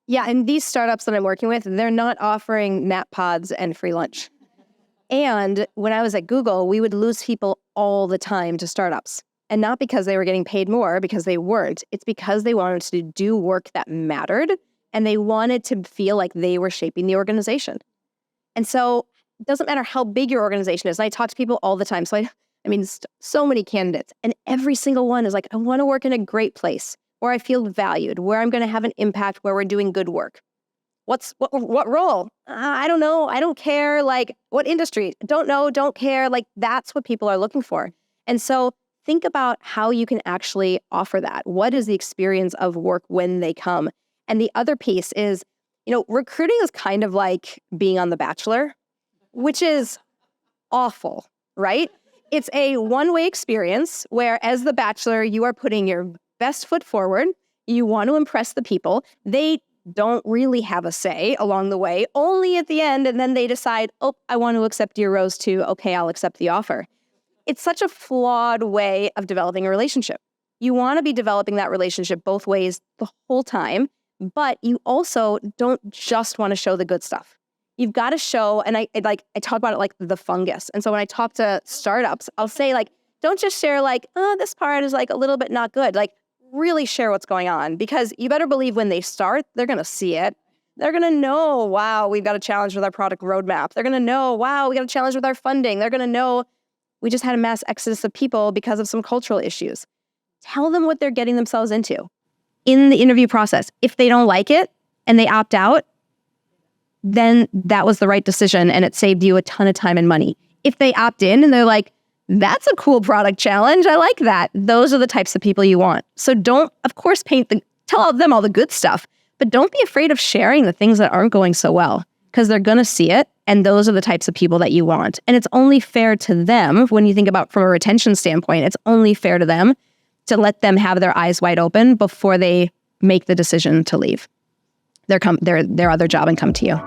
Yeah, and these startups that I'm working with, they're not offering nap pods and free lunch. And when I was at Google, we would lose people all the time to startups. And not because they were getting paid more, because they weren't. It's because they wanted to do work that mattered, and they wanted to feel like they were shaping the organization. And so it doesn't matter how big your organization is. And I talk to people all the time. So so many candidates, and every single one is like, I want to work in a great place where I feel valued, where I'm going to have an impact, where we're doing good work. What role? I don't know. I don't care. What industry? Don't know. Don't care. That's what people are looking for. And so think about how you can actually offer that. What is the experience of work when they come? And the other piece is, recruiting is kind of like being on The Bachelor, which is awful, right? It's a one-way experience where, as The Bachelor, you are putting your best foot forward. You want to impress the people. They don't really have a say along the way, only at the end. And then they decide, oh, I want to accept your rose too. Okay, I'll accept the offer. It's such a flawed way of developing a relationship. You want to be developing that relationship both ways the whole time, but you also don't just want to show the good stuff. You've got to show, and I talk about it like the fungus. And so when I talk to startups, I'll say don't just share this part is a little bit not good. Really share what's going on, because you better believe when they start, they're going to see it. They're going to know, wow, we've got a challenge with our product roadmap. They're going to know, wow, we got a challenge with our funding. They're going to know we just had a mass exodus of people because of some cultural issues. Tell them what they're getting themselves into in the interview process. If they don't like it and they opt out, then that was the right decision and it saved you a ton of time and money. If they opt in and they're like, that's a cool product challenge, I like that, those are the types of people you want. So don't, of course, tell them all the good stuff, but don't be afraid of sharing the things that aren't going so well, because they're going to see it. And those are the types of people that you want. And it's only fair to them, when you think about from a retention standpoint, it's only fair to them to let them have their eyes wide open before they make the decision to leave their other job and come to you.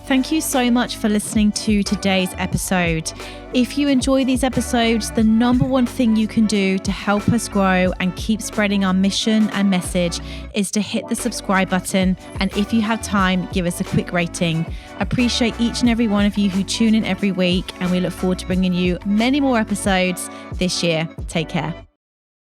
Thank you so much for listening to today's episode. If you enjoy these episodes, the number one thing you can do to help us grow and keep spreading our mission and message is to hit the subscribe button. And if you have time, give us a quick rating. Appreciate each and every one of you who tune in every week, and we look forward to bringing you many more episodes this year. Take care.